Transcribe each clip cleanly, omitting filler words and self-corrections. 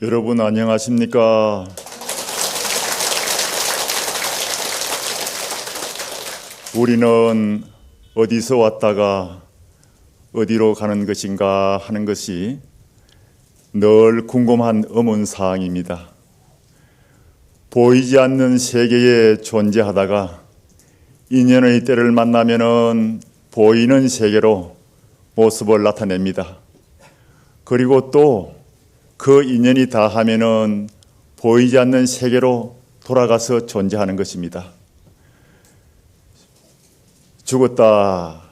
여러분 안녕하십니까? 우리는 어디서 왔다가 어디로 가는 것인가 하는 것이 늘 궁금한 의문사항입니다. 보이지 않는 세계에 존재하다가 인연의 때를 만나면은 보이는 세계로 모습을 나타냅니다. 그리고 또 그 인연이 다하면은 보이지 않는 세계로 돌아가서 존재하는 것입니다. 죽었다,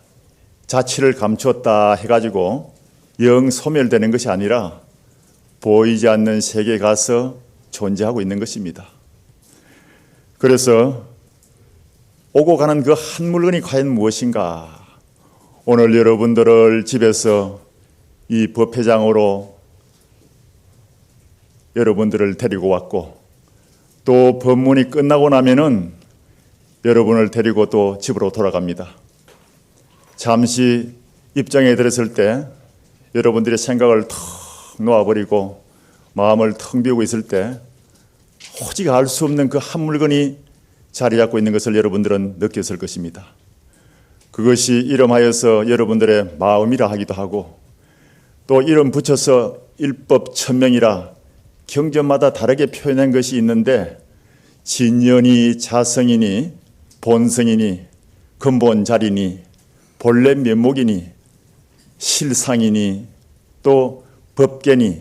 자취를 감추었다 해가지고 영 소멸되는 것이 아니라 보이지 않는 세계에 가서 존재하고 있는 것입니다. 그래서 오고 가는 그 한 물건이 과연 무엇인가? 오늘 여러분들을 집에서 이 법회장으로 여러분들을 데리고 왔고, 또 법문이 끝나고 나면은 여러분을 데리고 또 집으로 돌아갑니다. 잠시 입장에 들었을 때 여러분들의 생각을 턱 놓아버리고 마음을 텅 비우고 있을 때 오직 알 수 없는 그 한 물건이 자리 잡고 있는 것을 여러분들은 느꼈을 것입니다. 그것이 이름하여서 여러분들의 마음이라 하기도 하고, 또 이름 붙여서 일법천명이라 경전마다 다르게 표현한 것이 있는데, 진연이 자성이니 본성이니 근본자리니 본래 면목이니 실상이니 또 법계니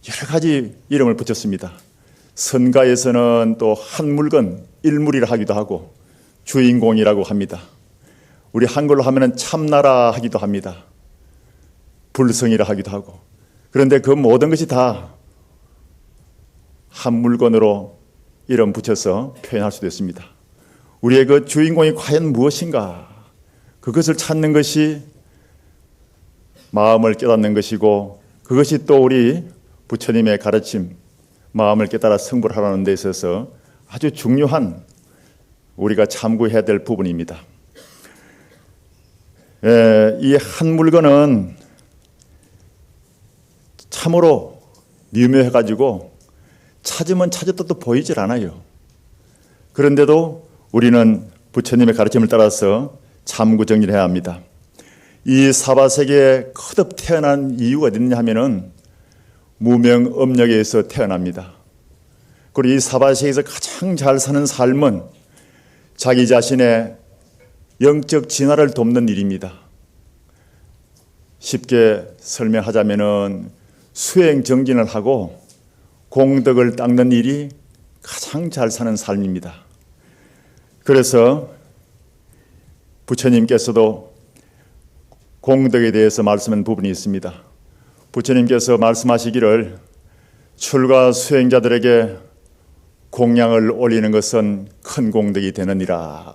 여러 가지 이름을 붙였습니다. 선가에서는 또 한 물건, 일물이라 하기도 하고 주인공이라고 합니다. 우리 한글로 하면은 참나라 하기도 합니다. 불성이라 하기도 하고. 그런데 그 모든 것이 다 한 물건으로 이름 붙여서 표현할 수도 있습니다. 우리의 그 주인공이 과연 무엇인가? 그것을 찾는 것이 마음을 깨닫는 것이고, 그것이 또 우리 부처님의 가르침, 마음을 깨달아 성불 하라는 데 있어서 아주 중요한 우리가 참고해야 될 부분입니다. 이 한 물건은 참으로 미묘해가지고 찾으면 찾아도 또 보이질 않아요. 그런데도 우리는 부처님의 가르침을 따라서 참고 정리를 해야 합니다. 이 사바세계에 거듭 태어난 이유가 어디냐 하면은 무명업력에서 태어납니다. 그리고 이 사바세계에서 가장 잘 사는 삶은 자기 자신의 영적 진화를 돕는 일입니다. 쉽게 설명하자면은 수행정진을 하고 공덕을 닦는 일이 가장 잘 사는 삶입니다. 그래서 부처님께서도 공덕에 대해서 말씀한 부분이 있습니다. 부처님께서 말씀하시기를 출가 수행자들에게 공양을 올리는 것은 큰 공덕이 되느니라.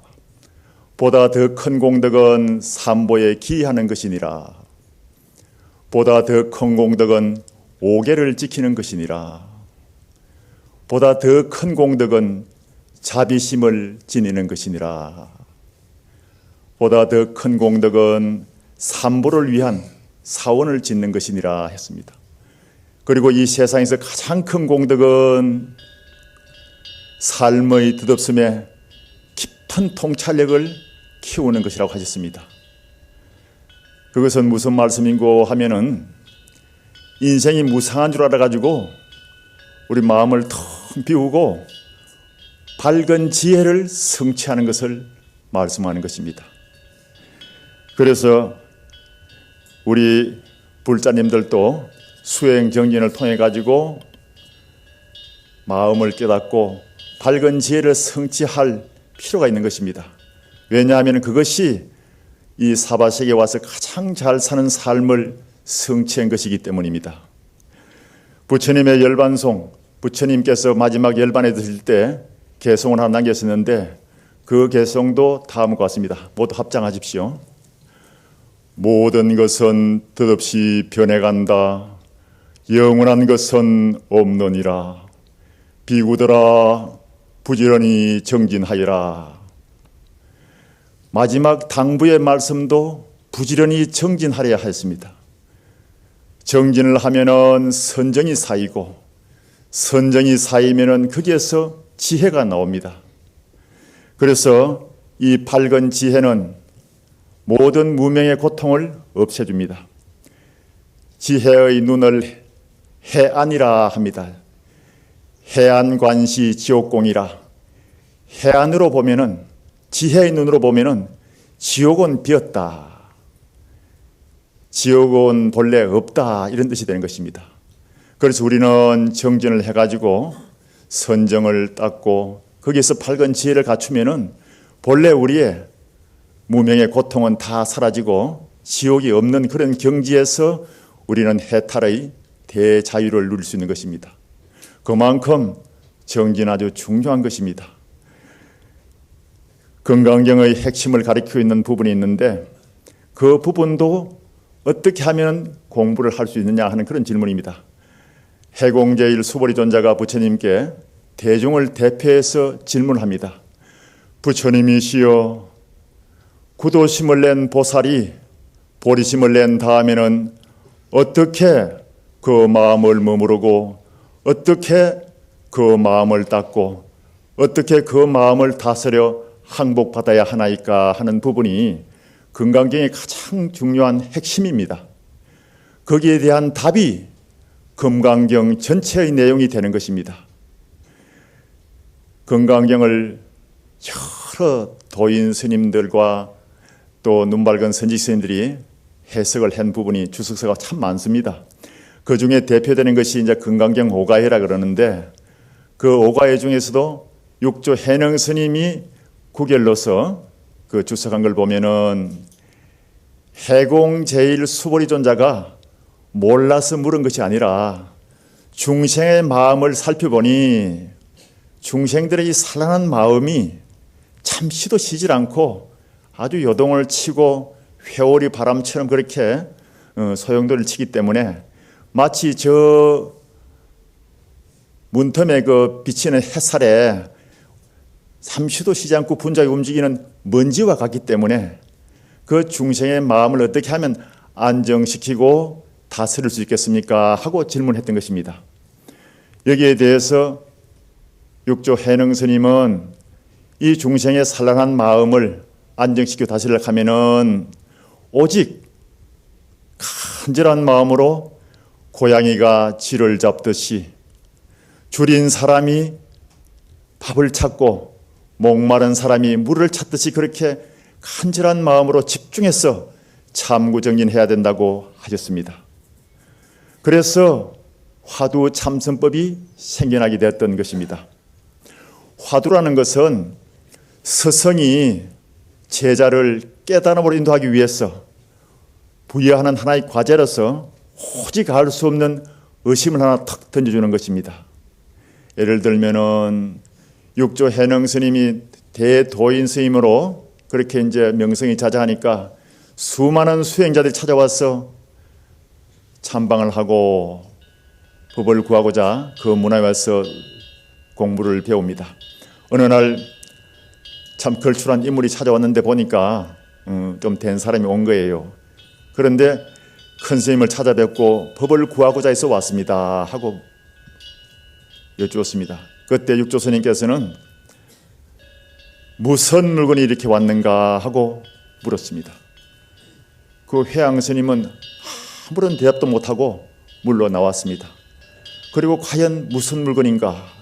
보다 더 큰 공덕은 삼보에 기하는 것이니라. 보다 더 큰 공덕은 오계를 지키는 것이니라. 보다 더 큰 공덕은 자비심을 지니는 것이니라. 보다 더 큰 공덕은 삼보를 위한 사원을 짓는 것이니라 했습니다. 그리고 이 세상에서 가장 큰 공덕은 삶의 덧없음에 깊은 통찰력을 키우는 것이라고 하셨습니다. 그것은 무슨 말씀인고 하면은 인생이 무상한 줄 알아가지고 우리 마음을 텅 비우고 밝은 지혜를 성취하는 것을 말씀하는 것입니다. 그래서 우리 불자님들도 수행정진을 통해 가지고 마음을 깨닫고 밝은 지혜를 성취할 필요가 있는 것입니다. 왜냐하면 그것이 이 사바세계에 와서 가장 잘 사는 삶을 성취한 것이기 때문입니다. 부처님의 열반송, 부처님께서 마지막 열반에 드실 때 개송을 하나 남겼었는데 그 개송도 다음과 같습니다. 모두 합장하십시오. 모든 것은 덧없이 변해간다. 영원한 것은 없느니라. 비구들아 부지런히 정진하여라. 마지막 당부의 말씀도 부지런히 정진하려야 했습니다. 정진을 하면은 선정이 쌓이고 선정이 쌓이면은 거기에서 지혜가 나옵니다. 그래서 이 밝은 지혜는 모든 무명의 고통을 없애줍니다. 지혜의 눈을 해안이라 합니다. 해안관시 지옥공이라. 해안으로 보면은, 지혜의 눈으로 보면은 지옥은 비었다, 지옥은 본래 없다, 이런 뜻이 되는 것입니다. 그래서 우리는 정진을 해가지고 선정을 닦고 거기에서 밝은 지혜를 갖추면은 본래 우리의 무명의 고통은 다 사라지고 지옥이 없는 그런 경지에서 우리는 해탈의 대자유를 누릴 수 있는 것입니다. 그만큼 정진 아주 중요한 것입니다. 건강경의 핵심을 가리키고 있는 부분이 있는데 그 부분도 어떻게 하면 공부를 할 수 있느냐 하는 그런 질문입니다. 해공제일 수보리존자가 부처님께 대중을 대표해서 질문합니다. 부처님이시여, 구도심을 낸 보살이 보리심을 낸 다음에는 어떻게 그 마음을 머무르고 어떻게 그 마음을 닦고 어떻게 그 마음을 다스려 항복받아야 하나이까 하는 부분이 금강경의 가장 중요한 핵심입니다. 거기에 대한 답이 금강경 전체의 내용이 되는 것입니다. 금강경을 여러 도인 스님들과 또 눈밝은 선지 스님들이 해석을 한 부분이 주석서가 참 많습니다. 그 중에 대표되는 것이 이제 금강경 오가해라 그러는데 그 오가해 중에서도 육조 해능 스님이 구결로서 그 주석한 걸 보면은 해공 제일 수보리존자가 몰라서 물은 것이 아니라 중생의 마음을 살펴보니 중생들의 이 산란한 마음이 잠시도 쉬질 않고 아주 요동을 치고 회오리 바람처럼 그렇게 소용돌이를 치기 때문에 마치 저 문틈에 그 비치는 햇살에 잠시도 쉬지 않고 분주하게 움직이는 먼지와 같기 때문에 그 중생의 마음을 어떻게 하면 안정시키고 다스릴 수 있겠습니까? 하고 질문했던 것입니다. 여기에 대해서 육조 해능 스님은 이 중생의 산란한 마음을 안정시키고 다스리려고 하면은 오직 간절한 마음으로 고양이가 쥐를 잡듯이 줄인 사람이 밥을 찾고 목마른 사람이 물을 찾듯이 그렇게 간절한 마음으로 집중해서 참구정진해야 된다고 하셨습니다. 그래서 화두 참선법이 생겨나게 되었던 것입니다. 화두라는 것은 스승이 제자를 깨달음으로 인도하기 위해서 부여하는 하나의 과제로서 오직 알 수 없는 의심을 하나 탁 던져주는 것입니다. 예를 들면은 육조 해능 스님이 대도인 스님으로 그렇게 이제 명성이 자자하니까 수많은 수행자들이 찾아와서 참방을 하고 법을 구하고자 그 문화에 와서 공부를 배웁니다. 어느 날 참 걸출한 인물이 찾아왔는데 보니까 좀 된 사람이 온 거예요. 그런데 큰 스님을 찾아뵙고 법을 구하고자 해서 왔습니다 하고 여쭈었습니다. 그때 육조 스님께서는 무슨 물건이 이렇게 왔는가 하고 물었습니다. 그 회양 스님은 아무런 대답도 못하고 물러나왔습니다. 그리고 과연 무슨 물건인가,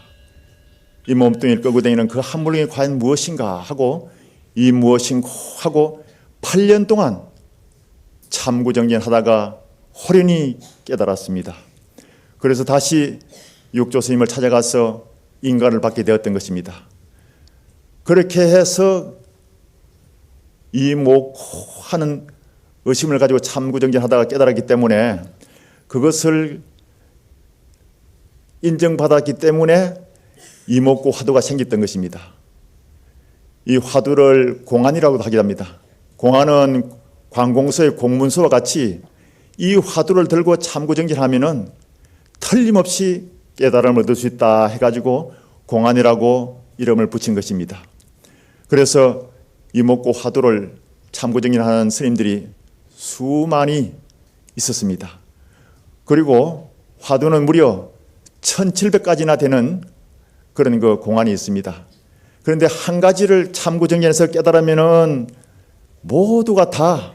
이 몸뚱이를 끌고 다니는 그 한 물건이 과연 무엇인가 하고 이 무엇인가 하고 8년 동안 참구정진하다가 호련히 깨달았습니다. 그래서 다시 육조 스님을 찾아가서 인가를 받게 되었던 것입니다. 그렇게 해서 이목하는 의심을 가지고 참구정진하다가 깨달았기 때문에 그것을 인정받았기 때문에 이목구 화두가 생겼던 것입니다. 이 화두를 공안이라고도 하기도 합니다. 공안은 관공서의 공문서와 같이 이 화두를 들고 참구정진하면은 틀림없이 깨달음을 얻을 수 있다 해가지고 공안이라고 이름을 붙인 것입니다. 그래서 이목구 화두를 참구정진하는 스님들이 수많이 있었습니다. 그리고 화두는 무려 1700가지나 되는 그런 그 공안이 있습니다. 그런데 한 가지를 참고정진해서 깨달으면은 모두가 다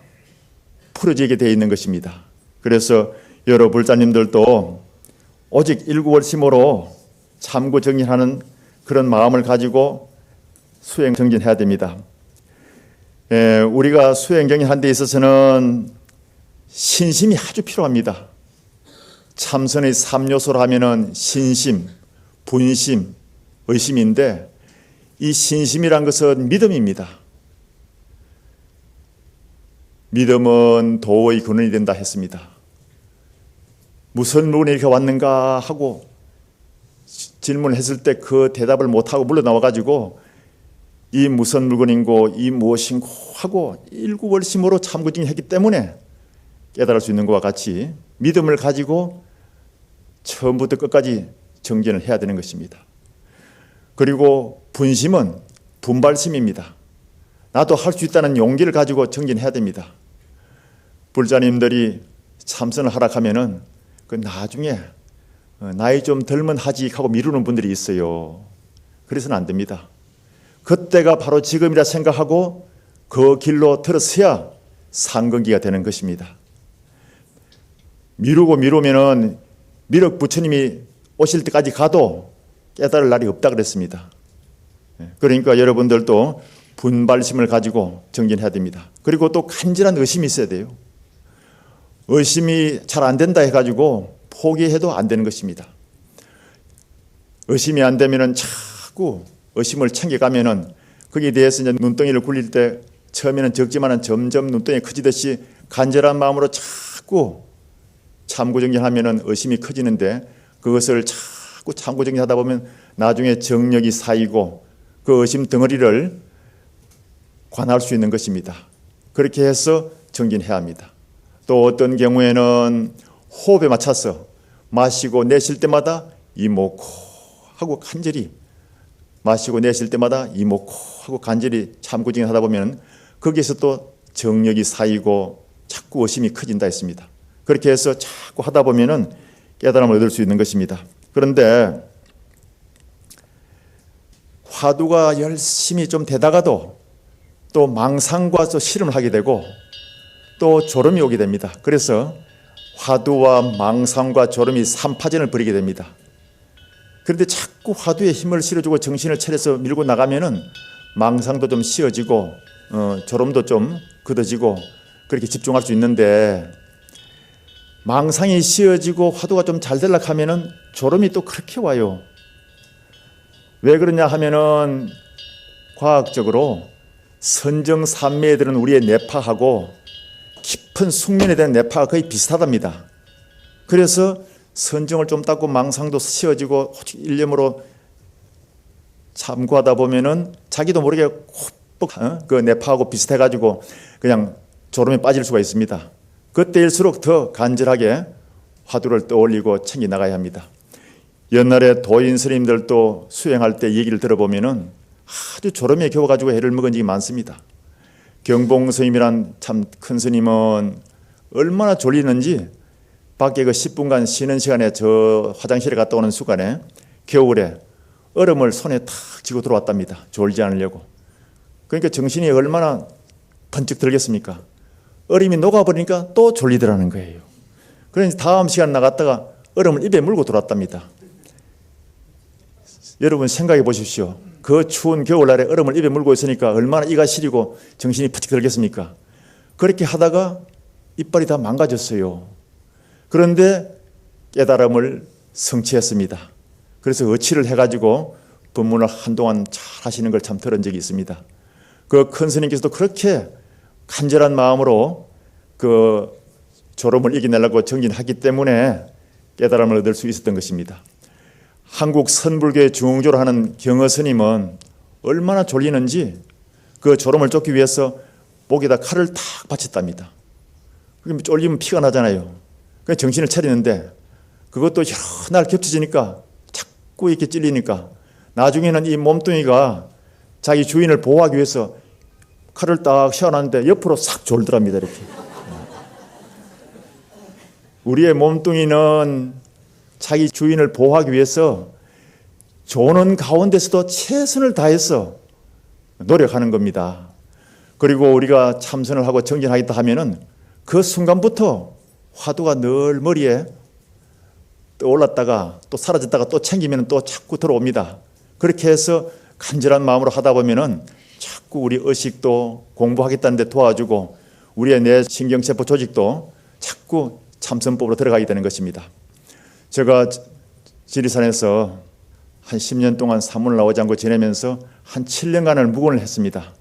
풀어지게 되어 있는 것입니다. 그래서 여러 불자님들도 오직 일구월심으로 참고정진하는 그런 마음을 가지고 수행정진해야 됩니다. 우리가 수행정진하는 데 있어서는 신심이 아주 필요합니다. 참선의 3요소로 하면은 신심, 분심, 의심인데 이 신심이란 것은 믿음입니다. 믿음은 도의 근원이 된다 했습니다. 무슨 물건이 이렇게 왔는가 하고 질문을 했을 때 그 대답을 못하고 물러나와가지고 이 무슨 물건인고 이 무엇인고 하고 일구월심으로 참고정진했기 때문에 깨달을 수 있는 것과 같이 믿음을 가지고 처음부터 끝까지 정진을 해야 되는 것입니다. 그리고 분심은 분발심입니다. 나도 할 수 있다는 용기를 가지고 정진해야 됩니다. 불자님들이 참선을 하락하면은 그 나중에 나이 좀 덜면 하지 하고 미루는 분들이 있어요. 그래서는 안 됩니다. 그때가 바로 지금이라 생각하고 그 길로 들어서야 상근기가 되는 것입니다. 미루면은 미륵 부처님이 오실 때까지 가도 깨달을 날이 없다 그랬습니다. 그러니까 여러분들도 분발심을 가지고 정진해야 됩니다. 그리고 또 간절한 의심이 있어야 돼요. 의심이 잘 안 된다 해가지고 포기해도 안 되는 것입니다. 의심이 안 되면은 자꾸 의심을 챙겨가면은 거기에 대해서 이제 눈덩이를 굴릴 때 처음에는 적지만은 점점 눈덩이 커지듯이 간절한 마음으로 자꾸 참고정진하면은 의심이 커지는데 그것을 자꾸 참고정진하다 보면 나중에 정력이 쌓이고 그 의심 덩어리를 관할 수 있는 것입니다. 그렇게 해서 정진해야 합니다. 또 어떤 경우에는 호흡에 맞춰서 마시고 내쉴 때마다 이모코 하고 간절히 마시고 내쉴 때마다 이모코 하고 간절히 참고정진 하다 보면 거기에서 또 정력이 쌓이고 자꾸 의심이 커진다 했습니다. 그렇게 해서 자꾸 하다 보면은 깨달음을 얻을 수 있는 것입니다. 그런데 화두가 열심히 좀 되다가도 또 망상과 또 실험을 하게 되고 또 졸음이 오게 됩니다. 그래서 화두와 망상과 졸음이 삼파전을 벌이게 됩니다. 그런데 자꾸 화두에 힘을 실어주고 정신을 차려서 밀고 나가면은 망상도 좀 쉬어지고 졸음도 좀 굳어지고 그렇게 집중할 수 있는데 망상이 쉬어지고 화두가 좀 잘 되려고 하면은 졸음이 또 그렇게 와요. 왜 그러냐 하면은 과학적으로 선정산매에 드는 우리의 뇌파하고 깊은 숙면에 대한 뇌파가 거의 비슷하답니다. 그래서 선정을 좀 닦고 망상도 쉬어지고 일념으로 참고하다 보면은 자기도 모르게 그 뇌파하고 비슷해가지고 그냥 졸음에 빠질 수가 있습니다. 그때일수록 더 간절하게 화두를 떠올리고 챙겨 나가야 합니다. 옛날에 도인 스님들도 수행할 때 얘기를 들어보면은 아주 졸음에 겨워가지고 해를 먹은 적이 많습니다. 경봉 스님이란 참 큰 스님은 얼마나 졸리는지 밖에 그 10분간 쉬는 시간에 저 화장실에 갔다 오는 순간에 겨울에 얼음을 손에 탁 쥐고 들어왔답니다. 졸지 않으려고. 그러니까 정신이 얼마나 번쩍 들겠습니까? 얼음이 녹아버리니까 또 졸리더라는 거예요. 그래서 다음 시간 나갔다가 얼음을 입에 물고 들어왔답니다. 여러분 생각해 보십시오. 그 추운 겨울날에 얼음을 입에 물고 있으니까 얼마나 이가 시리고 정신이 퍼뜩 들겠습니까? 그렇게 하다가 이빨이 다 망가졌어요. 그런데 깨달음을 성취했습니다. 그래서 어치를 해가지고 법문을 한동안 잘 하시는 걸 참 들은 적이 있습니다. 그 큰 스님께서도 그렇게 간절한 마음으로 그 졸음을 이겨내려고 정진하기 때문에 깨달음을 얻을 수 있었던 것입니다. 한국 선불교의 중흥조를 하는 경어 스님은 얼마나 졸리는지 그 졸음을 쫓기 위해서 목에다 칼을 탁 받쳤답니다. 그럼 쫄리면 피가 나잖아요. 그래서 정신을 차리는데 그것도 여러 날 겹쳐지니까 자꾸 이렇게 찔리니까 나중에는 이 몸뚱이가 자기 주인을 보호하기 위해서 칼을 딱 씌워놨는데 옆으로 싹 졸더랍니다. 이렇게. 우리의 몸뚱이는 자기 주인을 보호하기 위해서 조는 가운데서도 최선을 다해서 노력하는 겁니다. 그리고 우리가 참선을 하고 정진하겠다 하면은 그 순간부터 화두가 늘 머리에 떠올랐다가 또 사라졌다가 또 챙기면 또 자꾸 들어옵니다. 그렇게 해서 간절한 마음으로 하다 보면은 자꾸 우리 의식도 공부하겠다는 데 도와주고 우리의 내 신경세포 조직도 자꾸 참선법으로 들어가게 되는 것입니다. 제가 지리산에서 한 10년 동안 사문을 나오지 않고 지내면서 한 7년간을 묵원을 했습니다.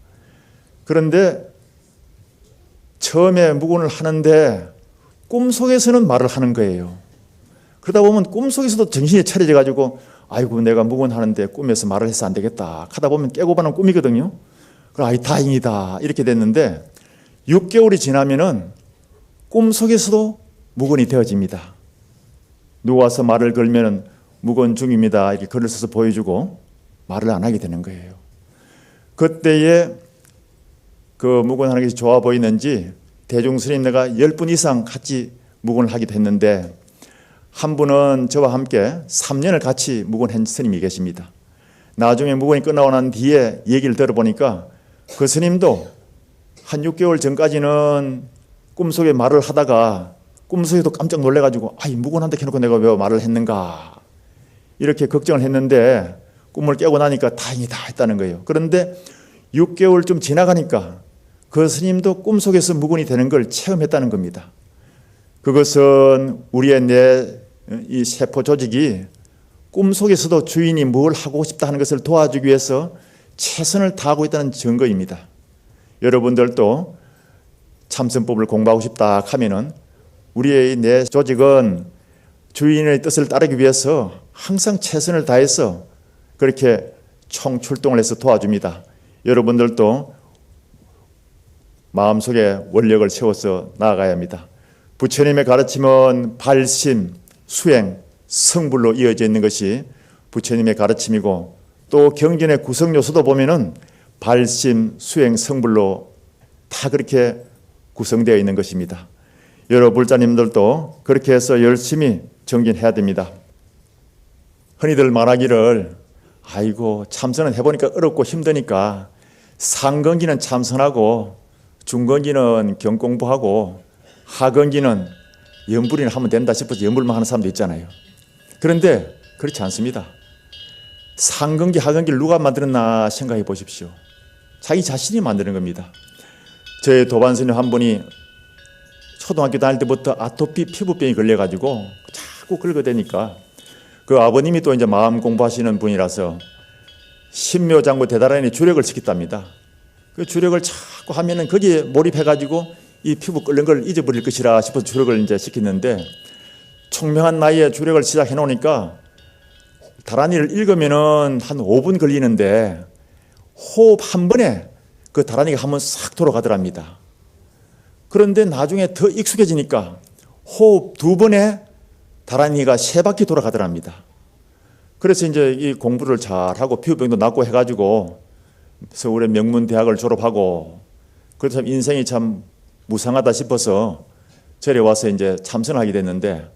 그런데 처음에 묵원을 하는데 꿈속에서는 말을 하는 거예요. 그러다 보면 꿈속에서도 정신이 차려져 가지고 아이고 내가 묵원하는데 꿈에서 말을 해서 안 되겠다 하다 보면 깨고 바는 꿈이거든요. 그래 아이 다행이다 이렇게 됐는데 6개월이 지나면은 꿈속에서도 묵원이 되어집니다. 누가 와서 말을 걸면은 묵원 중입니다 이렇게 글을 써서 보여주고 말을 안 하게 되는 거예요. 그때에 그 묵원하는 것이 좋아 보이는지 대중스님 내가 10분 이상 같이 묵원을 하기도 했는데 한 분은 저와 함께 3년을 같이 묵원한 스님이 계십니다. 나중에 묵원이 끝나고 난 뒤에 얘기를 들어보니까 그 스님도 한 6개월 전까지는 꿈속에 말을 하다가 꿈속에도 깜짝 놀래가지고 아이 묵원한다 해놓고 내가 왜 말을 했는가 이렇게 걱정을 했는데 꿈을 깨고 나니까 다행이다 했다는 거예요. 그런데 6개월쯤 지나가니까 그 스님도 꿈속에서 묵원이 되는 걸 체험했다는 겁니다. 그것은 우리의 내 이 세포 조직이 꿈속에서도 주인이 뭘 하고 싶다 하는 것을 도와주기 위해서 최선을 다하고 있다는 증거입니다. 여러분들도 참선법을 공부하고 싶다 하면은 우리의 내 조직은 주인의 뜻을 따르기 위해서 항상 최선을 다해서 그렇게 총출동을 해서 도와줍니다. 여러분들도 마음속에 원력을 세워서 나아가야 합니다. 부처님의 가르침은 발심, 수행, 성불로 이어져 있는 것이 부처님의 가르침이고 또 경전의 구성 요소도 보면은 발심, 수행, 성불로 다 그렇게 구성되어 있는 것입니다. 여러 불자님들도 그렇게 해서 열심히 정진해야 됩니다. 흔히들 말하기를 아이고 참선은 해보니까 어렵고 힘드니까 상건기는 참선하고 중건기는 경공부하고 하건기는 염불이나 하면 된다 싶어서 염불만 하는 사람도 있잖아요. 그런데 그렇지 않습니다. 상건기 하건기를 누가 만들었나 생각해 보십시오. 자기 자신이 만드는 겁니다. 저희 도반스님 한 분이 초등학교 다닐 때부터 아토피 피부병이 걸려가지고 자꾸 긁어대니까 그 아버님이 또 이제 마음 공부하시는 분이라서 신묘장구 대다라니 주력을 시켰답니다. 그 주력을 자꾸 하면은 거기에 몰입해가지고 이 피부 끓는 걸 잊어버릴 것이라 싶어서 주력을 이제 시켰는데 총명한 나이에 주력을 시작해 놓으니까 다라니를 읽으면은 한 5분 걸리는데 호흡 한 번에 그 다라니가 한 번 싹 돌아가더랍니다. 그런데 나중에 더 익숙해지니까 호흡 2번에 다라니가 3바퀴 돌아가더랍니다. 그래서 이제 이 공부를 잘하고 피부병도 낫고 해가지고 서울의 명문대학을 졸업하고 그래서 참 인생이 참 무상하다 싶어서 절에 와서 이제 참선하게 됐는데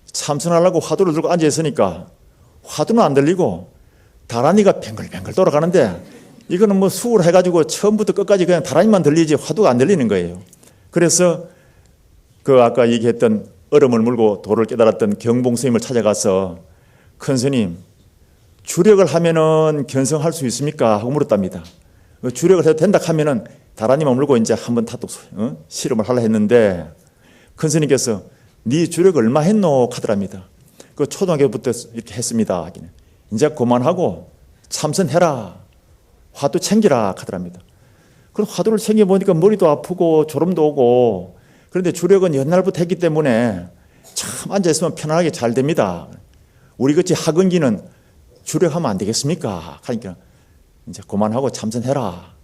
참선하려고 화두를 들고 앉아 있으니까 화두는 안 들리고 다라니가 뱅글뱅글 돌아가는데 이거는 뭐 수을 해가지고 처음부터 끝까지 그냥 다라니만 들리지 화두가 안 들리는 거예요. 그래서 그 아까 얘기했던 얼음을 물고 도를 깨달았던 경봉 스님을 찾아가서 큰 스님 주력을 하면은 견성할 수 있습니까? 하고 물었답니다. 주력을 해도 된다 하면은 다라니만 물고 이제 한번 타도 실험을 하려 했는데 큰 스님께서 네 주력 얼마 했노? 하더랍니다. 그 초등학교부터 이렇게 했습니다. 이제 그만하고 참선해라. 화두 챙기라 하더랍니다. 그래서 화두를 챙겨보니까 머리도 아프고 졸음도 오고 그런데 주력은 옛날부터 했기 때문에 참 앉아있으면 편안하게 잘 됩니다. 우리 같이 하건기는 주력하면 안 되겠습니까? 하니까 이제 그만하고 참선해라.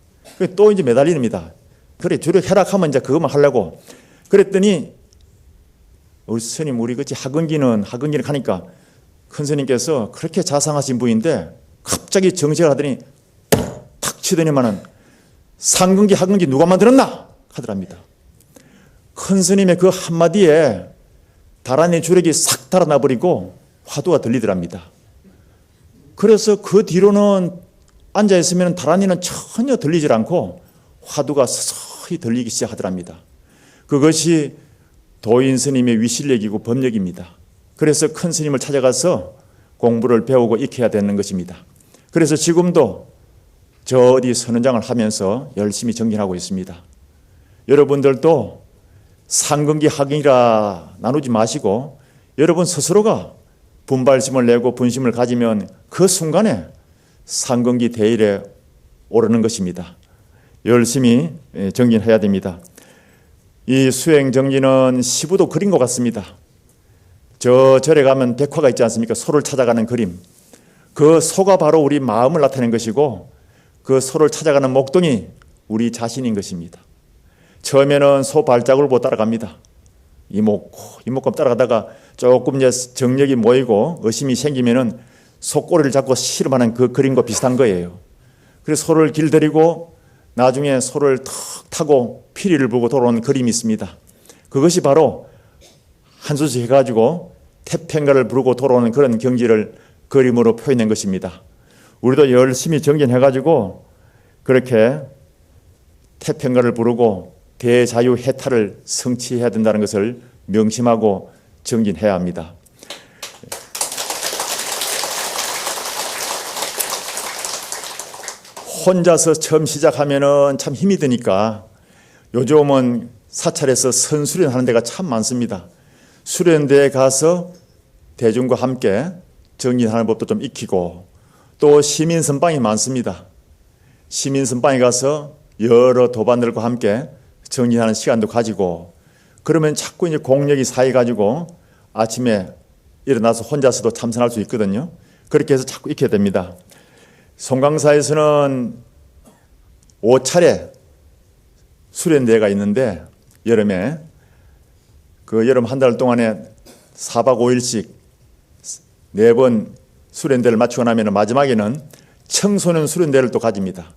또 이제 매달립니다. 그래 주력해라 하면 이제 그것만 하려고 그랬더니 우리 스님 우리 같이 하건기는 하니까 큰 스님께서 그렇게 자상하신 분인데 갑자기 정색을 하더니 탁 치더니만은 상근기 하근기 누가 만들었나 하더랍니다. 큰 스님의 그 한마디에 다라니 주력이 싹 달아나 버리고 화두가 들리더랍니다. 그래서 그 뒤로는 앉아있으면 다란이는 전혀 들리질 않고 화두가 서서히 들리기 시작하더랍니다. 그것이 도인 스님의 위실력이고 법력입니다. 그래서 큰 스님을 찾아가서 공부를 배우고 익혀야 되는 것입니다. 그래서 지금도 저 어디 선언장을 하면서 열심히 정진하고 있습니다. 여러분들도 상근기 학인이라 나누지 마시고 여러분 스스로가 분발심을 내고 분심을 가지면 그 순간에 상근기 대일에 오르는 것입니다. 열심히 정진해야 됩니다. 이 수행 정진은 시부도 그린 것 같습니다. 저 절에 가면 백화가 있지 않습니까? 소를 찾아가는 그림. 그 소가 바로 우리 마음을 나타내는 것이고 그 소를 찾아가는 목동이 우리 자신인 것입니다. 처음에는 소 발자국을 보고 따라갑니다. 이목구 따라가다가 조금 이제 정력이 모이고 의심이 생기면은 소 꼬리를 잡고 씨름하는 그 그림과 비슷한 거예요. 그래서 소를 길들이고 나중에 소를 턱 타고 피리를 불고 돌아오는 그림이 있습니다. 그것이 바로 한 수씩 해가지고 태평가를 부르고 돌아오는 그런 경지를 그림으로 표현한 것입니다. 우리도 열심히 정진해가지고 그렇게 태평가를 부르고 대자유해탈을 성취해야 된다는 것을 명심하고 정진해야 합니다. 혼자서 처음 시작하면은 참 힘이 드니까 요즘은 사찰에서 선수련 하는 데가 참 많습니다. 수련대에 가서 대중과 함께 정진하는 법도 좀 익히고 또 시민 선방이 많습니다. 시민 선방에 가서 여러 도반들과 함께 정진하는 시간도 가지고 그러면 자꾸 이제 공력이 쌓여가지고 아침에 일어나서 혼자서도 참선할 수 있거든요. 그렇게 해서 자꾸 익혀야 됩니다. 송강사에서는 5차례 수련대회가 있는데 여름에 그 여름 한 달 동안에 4박 5일씩 4번 수련대를 마치고 나면 마지막에는 청소년 수련대를 또 가집니다.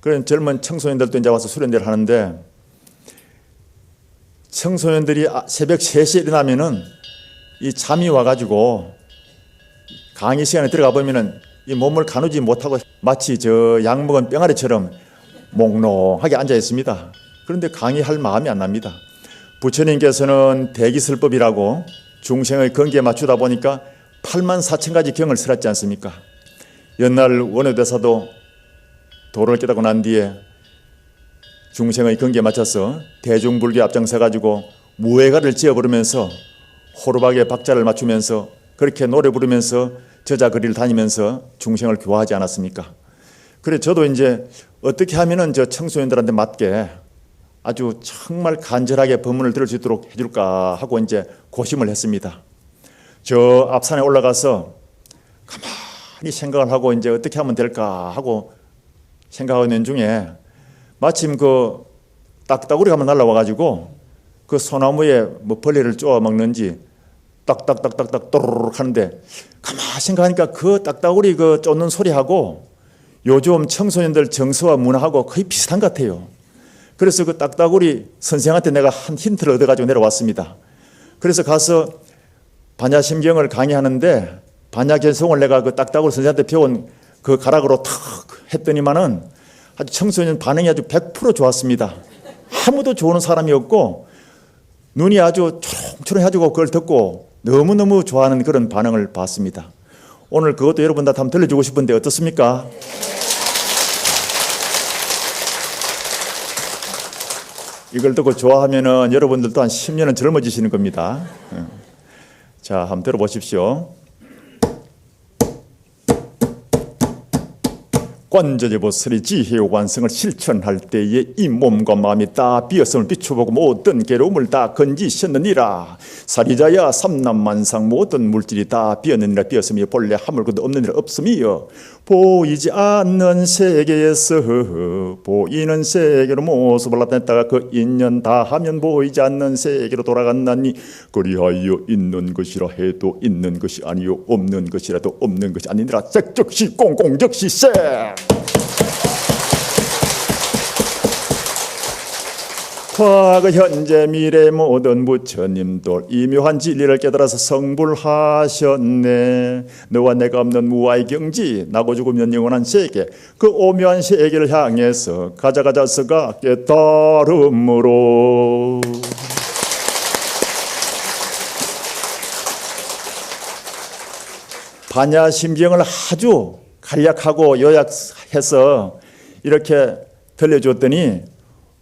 그런 젊은 청소년들도 이제 와서 수련대를 하는데 청소년들이 새벽 3시에 일어나면은 이 잠이 와가지고 강의 시간에 들어가 보면은 이 몸을 가누지 못하고 마치 저 약 먹은 병아리처럼 몽롱하게 앉아 있습니다. 그런데 강의할 마음이 안 납니다. 부처님께서는 대기설법이라고 중생의 건기에 맞추다 보니까 8만 4천 가지 경을 설했지 않습니까? 옛날 원효대사도 도를 깨닫고 난 뒤에 중생의 건기에 맞춰서 대중불교에 앞장서가지고 무예가를 지어부르면서 호루박에 박자를 맞추면서 그렇게 노래 부르면서 저자거리를 다니면서 중생을 교화하지 않았습니까? 그래 저도 이제 어떻게 하면은 저 청소년들한테 맞게 아주 정말 간절하게 법문을 들을 수 있도록 해줄까 하고 이제 고심을 했습니다. 저 앞산에 올라가서 가만히 생각을 하고 이제 어떻게 하면 될까 하고 생각하고 있는 중에 마침 그 딱따구리가 한번 날라와가지고 그 소나무에 뭐 벌레를 쪼아 먹는지 딱딱딱딱딱 또르륵 하는데 가만히 생각하니까 그 딱따구리 그 쫓는 소리하고 요즘 청소년들 정서와 문화하고 거의 비슷한 것 같아요. 그래서 그 딱따구리 선생한테 내가 한 힌트를 얻어가지고 내려왔습니다. 그래서 가서 반야심경을 강의하는데 반야견성을 내가 그 딱따구리 선생한테 배운 그 가락으로 탁 했더니만은 아주 청소년 반응이 아주 100% 좋았습니다. 아무도 좋아하는 사람이 없고 눈이 아주 초롱초롱해가지고 그걸 듣고 너무너무 좋아하는 그런 반응을 봤습니다. 오늘 그것도 여러분한테 한번 들려주고 싶은데 어떻습니까? 이걸 듣고 좋아하면은 여러분들도 한 10년은 젊어지시는 겁니다. 자, 한번 들어보십시오. 관저제보설이 지혜의 완성을 실천할 때에 이 몸과 마음이 다 비었음을 비춰보고 모든 괴로움을 다 건지셨느니라. 사리자야 삼남만상 모든 물질이 다 비었느니라. 비었음이 본래 하물고도 없느니라. 없음이여 보이지 않는 세계에서 보이는 세계로 모습을 나타냈다가 그 인연 다 하면 보이지 않는 세계로 돌아갔나니 그리하여 있는 것이라 해도 있는 것이 아니요 없는 것이라도 없는 것이 아니니라. 색즉시 공공즉시 색. 과거 현재 미래 모든 부처님도 이 묘한 진리를 깨달아서 성불하셨네. 너와 내가 없는 무아의 경지, 나고 죽으면 영원한 세계, 그 오묘한 세계를 향해서 가자가자서가 깨달음으로. 반야심경을 아주 간략하고 요약해서 이렇게 들려줬더니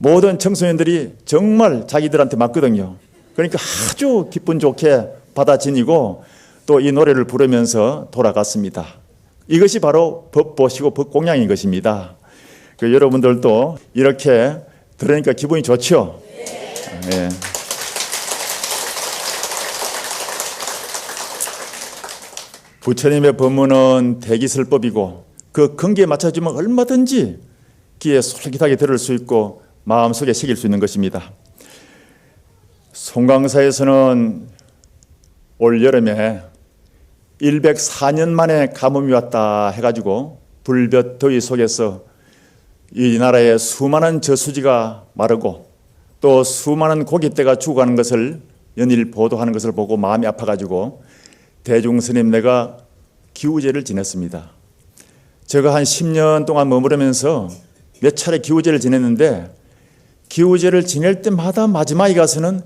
모든 청소년들이 정말 자기들한테 맞거든요. 그러니까 아주 기분 좋게 받아지니고 또 이 노래를 부르면서 돌아갔습니다. 이것이 바로 법 보시고 법 공양인 것입니다. 여러분들도 이렇게 들으니까 기분이 좋죠? 네. 부처님의 법문은 대기설법이고 그 근기에 맞춰주면 얼마든지 귀에 솔깃하게 들을 수 있고 마음속에 새길 수 있는 것입니다. 송강사에서는 올 여름에 104년 만에 가뭄이 왔다 해가지고 불볕 더위 속에서 이 나라의 수많은 저수지가 마르고 또 수많은 고깃대가 죽어가는 것을 연일 보도하는 것을 보고 마음이 아파가지고 대중스님네가 기우제를 지냈습니다. 제가 한 10년 동안 머무르면서 몇 차례 기우제를 지냈는데 기우제를 지낼 때마다 마지막에 가서는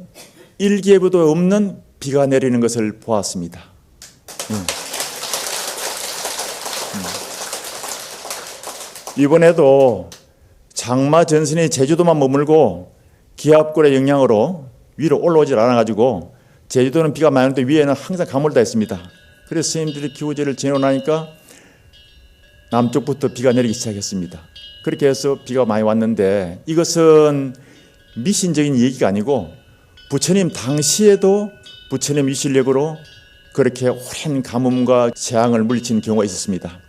일기예보도 없는 비가 내리는 것을 보았습니다. 이번에도 장마 전선이 제주도만 머물고 기압골의 영향으로 위로 올라오질 않아가지고 제주도는 비가 많이 오는데 위에는 항상 가물다 했습니다. 그래서 스님들이 기우제를 지내고 나니까 남쪽부터 비가 내리기 시작했습니다. 그렇게 해서 비가 많이 왔는데 이것은 미신적인 얘기가 아니고 부처님 당시에도 부처님 위실력으로 그렇게 오랜 가뭄과 재앙을 물리친 경우가 있었습니다.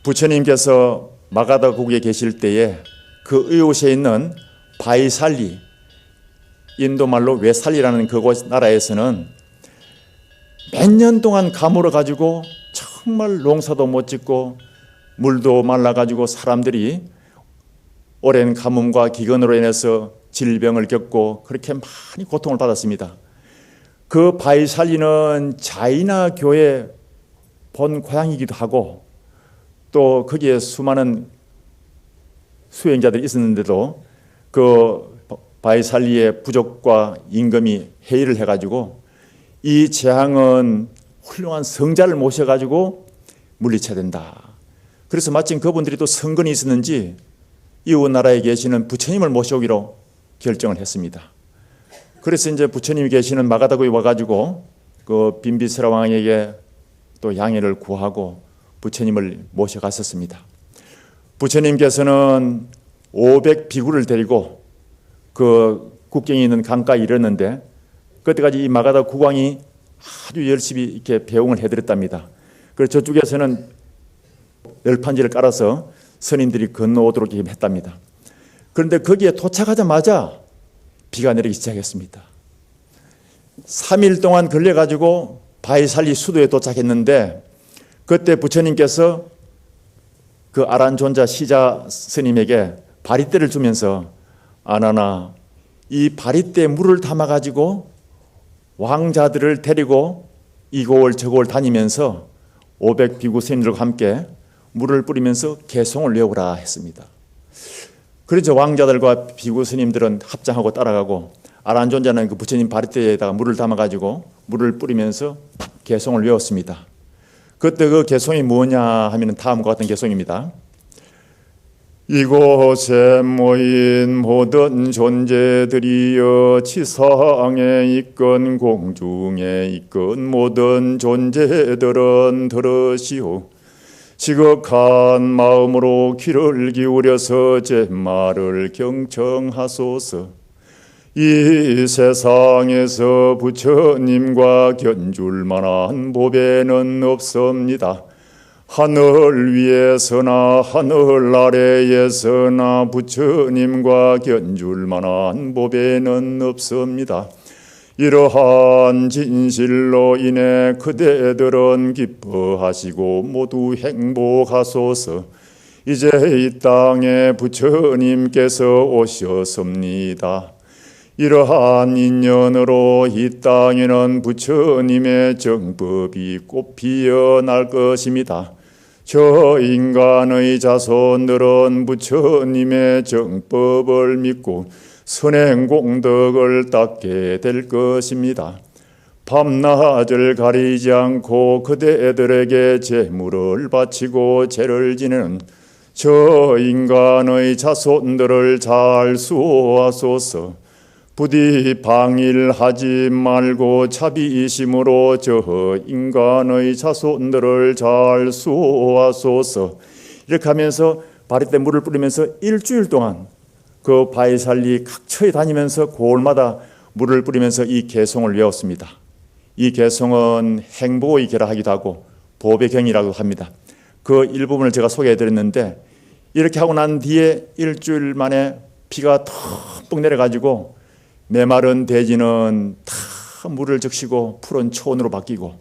부처님께서 마가다국에 계실 때에 그 이웃에 있는 바이살리, 인도말로 외살리라는 그곳 나라에서는 몇 년 동안 가물어 가지고 정말 농사도 못 짓고 물도 말라 가지고 사람들이 오랜 가뭄과 기근으로 인해서 질병을 겪고 그렇게 많이 고통을 받았습니다. 그 바이살리는 자이나 교의 본 고향이기도 하고 또 거기에 수많은 수행자들이 있었는데도 그 바이살리의 부족과 임금이 회의를 해가지고 이 재앙은 훌륭한 성자를 모셔가지고 물리쳐야 된다. 그래서 마침 그분들이 또 성근이 있었는지 이웃 나라에 계시는 부처님을 모셔오기로 결정을 했습니다. 그래서 이제 부처님이 계시는 마가다구에 와가지고 그 빈비스라 왕에게 또 양해를 구하고 부처님을 모셔갔었습니다. 부처님께서는 500비구를 데리고 그 국경에 있는 강가에 이르렀는데 그때까지 이 마가다 국왕이 아주 열심히 이렇게 배웅을 해드렸답니다. 그래서 저쪽에서는 열판지를 깔아서 선인들이 건너오도록 했답니다. 그런데 거기에 도착하자마자 비가 내리기 시작했습니다. 3일 동안 걸려가지고 바이살리 수도에 도착했는데 그때 부처님께서 그 아란존자 시자 스님에게 바리떼를 주면서 아나나 이 바리떼에 물을 담아가지고 왕자들을 데리고 이곳을 저곳을 다니면서 500비구 스님들과 함께 물을 뿌리면서 개송을 외우라 했습니다. 그래서 왕자들과 비구 스님들은 합장하고 따라가고 아란존자는 그 부처님 바리떼에다가 물을 담아가지고 물을 뿌리면서 개송을 외웠습니다. 그때 그 개송이 뭐냐 하면 다음과 같은 개송입니다. 이곳에 모인 모든 존재들이여 지상에 있건 공중에 있건 모든 존재들은 들으시오. 지극한 마음으로 귀를 기울여서 제 말을 경청하소서. 이 세상에서 부처님과 견줄 만한 보배는 없습니다. 하늘 위에서나 하늘 아래에서나 부처님과 견줄 만한 보배는 없습니다. 이러한 진실로 인해 그대들은 기뻐하시고 모두 행복하소서. 이제 이 땅에 부처님께서 오셨습니다. 이러한 인연으로 이 땅에는 부처님의 정법이 꽃피어날 것입니다. 저 인간의 자손들은 부처님의 정법을 믿고 선행 공덕을 닦게 될 것입니다. 밤낮을 가리지 않고 그대들에게 제물을 바치고 제를 지내는 저 인간의 자손들을 잘 수호하소서. 부디 방일하지 말고 자비심으로 저 인간의 자손들을 잘 수호하소서. 이렇게 하면서 바리떼 물을 뿌리면서 일주일 동안 그 바위살리 각처에 다니면서 고을마다 물을 뿌리면서 이 개송을 외웠습니다. 이 개송은 행복의 개라 하기도 하고 보배 경이라고 합니다. 그 일부분을 제가 소개해드렸는데, 이렇게 하고 난 뒤에 일주일 만에 비가 턱 내려가지고 메마른 대지는 다 물을 적시고 푸른 초원으로 바뀌고,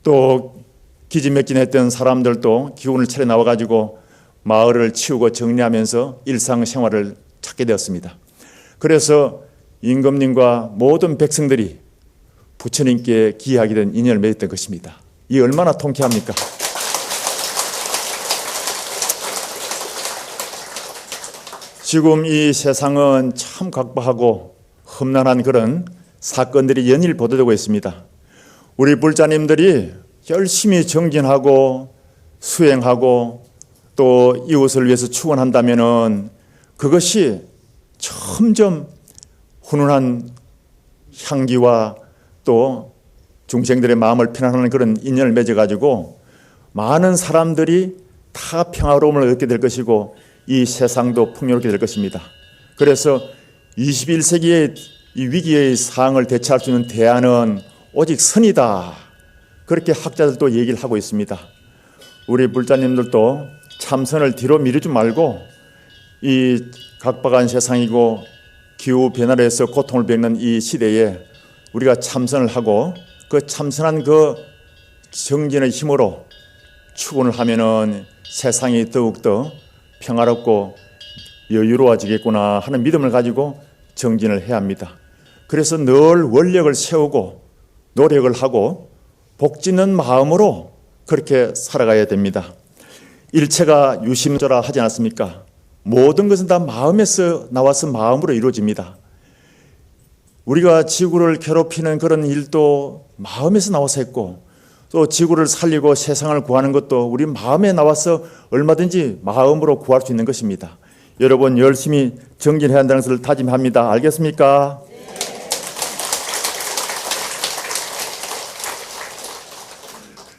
또 기진맥진했던 사람들도 기운을 차려 나와가지고 마을을 치우고 정리하면서 일상생활을 찾게 되었습니다. 그래서 임금님과 모든 백성들이 부처님께 기하게 된 인연을 맺었던 것입니다. 이 얼마나 통쾌합니까? 지금 이 세상은 참 각박하고 험난한 그런 사건들이 연일 보도되고 있습니다. 우리 불자님들이 열심히 정진하고 수행하고 또 이웃을 위해서 축원한다면은 그것이 점점 훈훈한 향기와 또 중생들의 마음을 편안하는 그런 인연을 맺어가지고 많은 사람들이 다 평화로움을 얻게 될 것이고 이 세상도 풍요롭게 될 것입니다. 그래서 21세기의 이 위기의 상황을 대처할 수 있는 대안은 오직 선이다. 그렇게 학자들도 얘기를 하고 있습니다. 우리 불자님들도 참선을 뒤로 미루지 말고 이 각박한 세상이고 기후 변화로 해서 고통을 겪는 이 시대에 우리가 참선을 하고 그 참선한 그 정진의 힘으로 축원을 하면은 세상이 더욱더 평화롭고 여유로워지겠구나 하는 믿음을 가지고 정진을 해야 합니다. 그래서 늘 원력을 세우고 노력을 하고 복짓는 마음으로 그렇게 살아가야 됩니다. 일체가 유심조라 하지 않았습니까? 모든 것은 다 마음에서 나와서 마음으로 이루어집니다. 우리가 지구를 괴롭히는 그런 일도 마음에서 나와서 했고, 또 지구를 살리고 세상을 구하는 것도 우리 마음에 나와서 얼마든지 마음으로 구할 수 있는 것입니다. 여러분 열심히 정진해야 한다는 것을 다짐합니다. 알겠습니까? 네.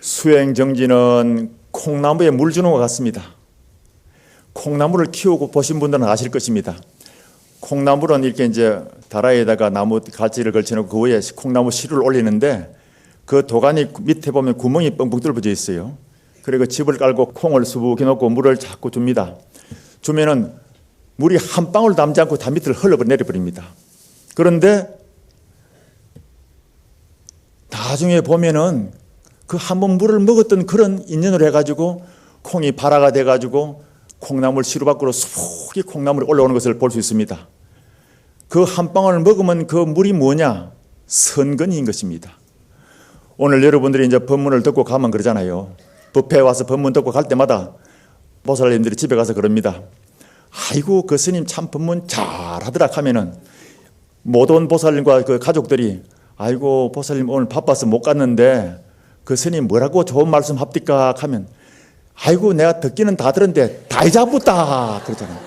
수행 정진은 콩나무에 물 주는 것 같습니다. 콩나무를 키우고 보신 분들은 아실 것입니다. 콩나물은 이렇게 이제 다라에다가 나무 가지를 걸쳐놓고 그 위에 콩나무 씨를 올리는데 그 도가니 밑에 보면 구멍이 뻥뻥 뚫어져 있어요. 그리고 집을 깔고 콩을 수북히 놓고 물을 자꾸 줍니다. 주면은 물이 한 방울 남지 않고 다 밑을 흘러내려버립니다. 그런데 나중에 보면은 그 한 번 물을 먹었던 그런 인연을 해가지고 콩이 발화가 돼가지고 콩나물 씨루 밖으로 수북히 콩나물이 올라오는 것을 볼 수 있습니다. 그 한 방울을 먹으면 그 물이 뭐냐? 선근인 것입니다. 오늘 여러분들이 이제 법문을 듣고 가면 그러잖아요. 법회에 와서 법문 듣고 갈 때마다 보살님들이 집에 가서 그럽니다. 아이고 그 스님 참 법문 잘하더라 하면은 못 온 보살님과 그 가족들이 아이고 보살님 오늘 바빠서 못 갔는데 그 스님 뭐라고 좋은 말씀 합니까 하면 아이고 내가 듣기는 다 들었는데 다 잊어버렸다 그러잖아요.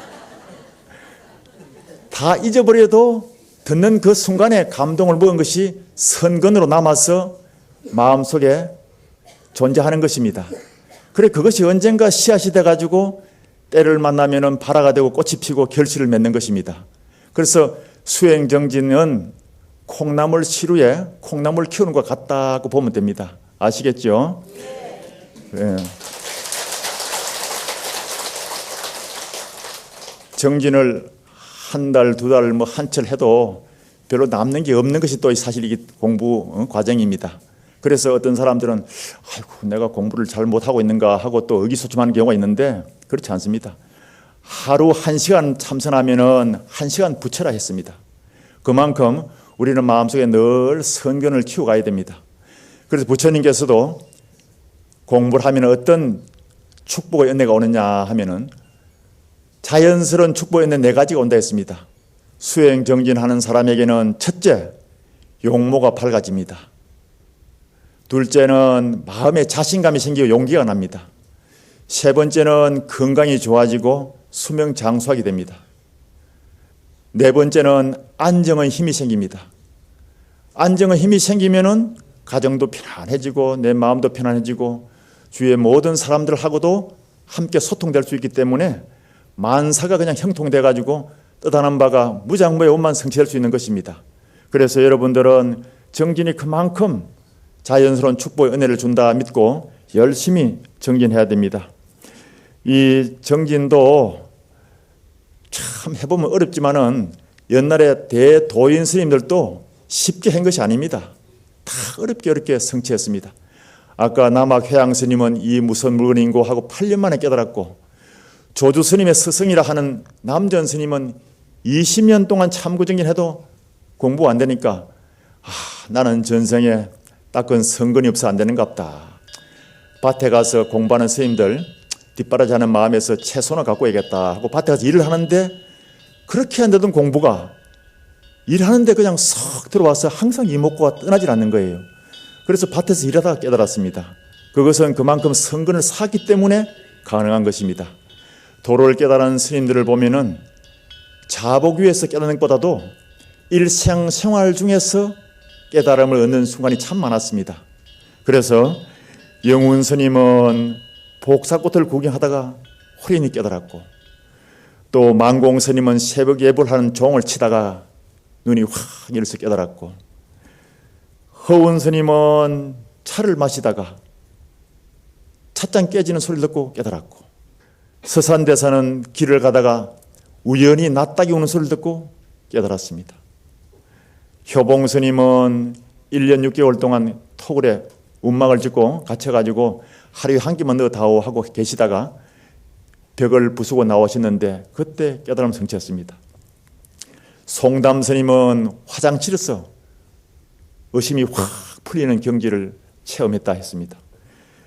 다 잊어버려도 듣는 그 순간에 감동을 먹은 것이 선근으로 남아서 마음속에 존재하는 것입니다. 그래 그것이 언젠가 씨앗이 돼가지고 때를 만나면은 발화가 되고 꽃이 피고 결실을 맺는 것입니다. 그래서 수행정진은 콩나물 시루에 콩나물 키우는 것 같다고 보면 됩니다. 아시겠죠? 네. 정진을 한 달, 두 달, 뭐 한철 해도 별로 남는 게 없는 것이 또 사실 이게 공부 과정입니다. 그래서 어떤 사람들은 아이고 내가 공부를 잘 못하고 있는가 하고 또 의기소침하는 경우가 있는데 그렇지 않습니다. 하루 1시간 참선하면은 1시간 부처라 했습니다. 그만큼 우리는 마음속에 늘 선견을 키워가야 됩니다. 그래서 부처님께서도 공부를 하면 어떤 축복의 은혜가 오느냐 하면은 자연스러운 축복의 은혜 4가지가 온다 했습니다. 수행 정진하는 사람에게는 첫째, 용모가 밝아집니다. 둘째는 마음에 자신감이 생기고 용기가 납니다. 세 번째는 건강이 좋아지고 수명 장수하게 됩니다. 네 번째는 안정의 힘이 생깁니다. 안정의 힘이 생기면은 가정도 편안해지고 내 마음도 편안해지고 주위의 모든 사람들하고도 함께 소통될 수 있기 때문에 만사가 그냥 형통돼 가지고 뜻하는 바가 무장무의 원만 성취할 수 있는 것입니다. 그래서 여러분들은 정진이 그만큼 자연스러운 축복의 은혜를 준다 믿고 열심히 정진해야 됩니다. 이 정진도 참 해보면 어렵지만은 옛날에 대도인 스님들도 쉽게 한 것이 아닙니다. 다 어렵게 성취했습니다. 아까 남학 회양 스님은 이 무슨 물건인고 하고 8년 만에 깨달았고, 조주 스님의 스승이라 하는 남전 스님은 20년 동안 참고정진해도 공부가 안 되니까 나는 전생에 닦은 성근이 없어 안 되는갑다. 밭에 가서 공부하는 스님들 뒷바라지하는 마음에서 채소나 갖고 야겠다 하고 밭에 가서 일을 하는데, 그렇게 안 되던 공부가 일하는데 그냥 쏙 들어와서 항상 이목구가 떠나질 않는 거예요. 그래서 밭에서 일하다가 깨달았습니다. 그것은 그만큼 성근을 쌓았기 때문에 가능한 것입니다. 도를 깨달은 스님들을 보면은 자복 위에서 깨닫는 것보다도 일생생활 중에서 깨달음을 얻는 순간이 참 많았습니다. 그래서 영훈 스님은 복사꽃을 구경하다가 홀인이 깨달았고, 또 만공 스님은 새벽 예불 하는 종을 치다가 눈이 확 열려서 깨달았고, 허운 스님은 차를 마시다가 찻잔 깨지는 소리를 듣고 깨달았고, 서산대사는 길을 가다가 우연히 낫닥이 우는 소리를 듣고 깨달았습니다. 효봉 스님은 1년 6개월 동안 토굴에 운막을 짓고 갇혀가지고 하루에 한 끼만 넣어 다오 하고 계시다가 벽을 부수고 나오셨는데 그때 깨달음 성취했습니다. 송담 스님은 화장실에서 의심이 확 풀리는 경지를 체험했다 했습니다.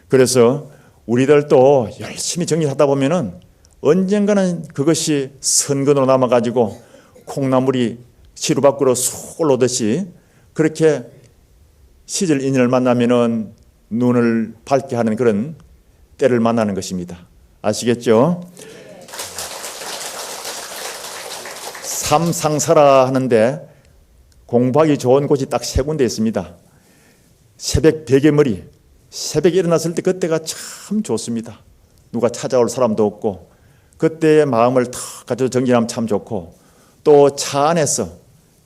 그래서 우리들도 열심히 정진하다 보면은 언젠가는 그것이 선근으로 남아가지고 콩나물이 시루 밖으로 쑥 올라오듯이 그렇게 시절 인연을 만나면은 눈을 밝게 하는 그런 때를 만나는 것입니다. 아시겠죠? 삼상사라 하는데 공부하기 좋은 곳이 딱 3군데 있습니다. 새벽 베개머리, 새벽에 일어났을 때 그때가 참 좋습니다. 누가 찾아올 사람도 없고 그때의 마음을 탁 가지고 정진하면 참 좋고, 또 차 안에서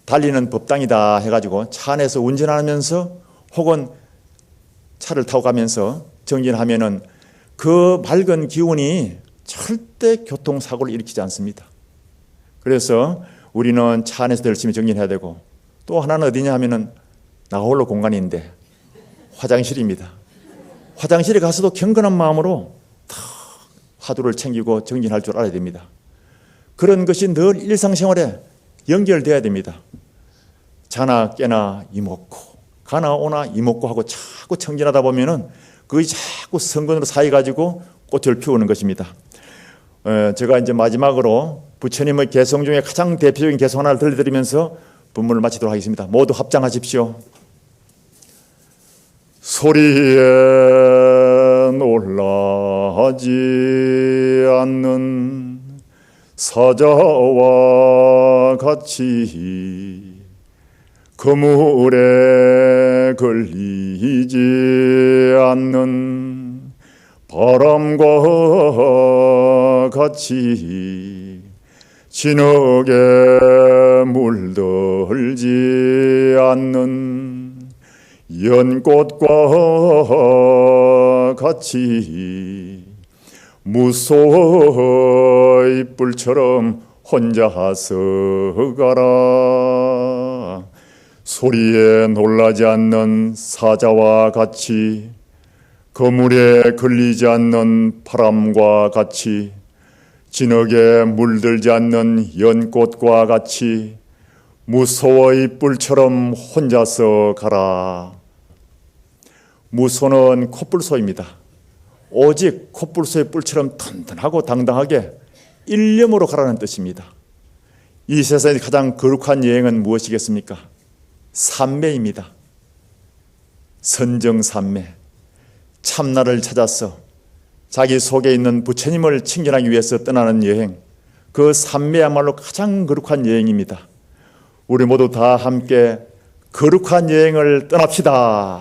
달리는 법당이다 해가지고 차 안에서 운전하면서 혹은 차를 타고 가면서 정진하면은 그 맑은 기운이 절대 교통사고를 일으키지 않습니다. 그래서 우리는 차 안에서 열심히 정진해야 되고, 또 하나는 어디냐 하면은 나 홀로 공간인데 화장실입니다. 화장실에 가서도 경건한 마음으로 탁 화두를 챙기고 정진할 줄 알아야 됩니다. 그런 것이 늘 일상생활에 연결돼야 됩니다. 자나 깨나 이목구, 가나 오나 이목구 하고 자꾸 정진하다 보면은 그것이 자꾸 성근으로 쌓여가지고 꽃을 피우는 것입니다. 제가 이제 마지막으로 부처님의 개성 중에 가장 대표적인 개성 하나를 들려드리면서 본문을 마치도록 하겠습니다. 모두 합장하십시오. 소리에 놀라지 않는 사자와 같이 그물에 걸리지 않는 바람과 같이 진흙에 물들지 않는 연꽃과 같이 무소의 뿔처럼 혼자서 가라. 소리에 놀라지 않는 사자와 같이 그물에 걸리지 않는 바람과 같이 진흙에 물들지 않는 연꽃과 같이 무소의 뿔처럼 혼자서 가라. 무소는 콧불소입니다. 오직 콧불소의 뿔처럼 튼튼하고 당당하게 일념으로 가라는 뜻입니다. 이 세상에 가장 거룩한 여행은 무엇이겠습니까? 삼매입니다. 선정삼매. 참나를 찾아서 자기 속에 있는 부처님을 친견하기 위해서 떠나는 여행, 그 삼매야말로 가장 거룩한 여행입니다. 우리 모두 다 함께 거룩한 여행을 떠납시다.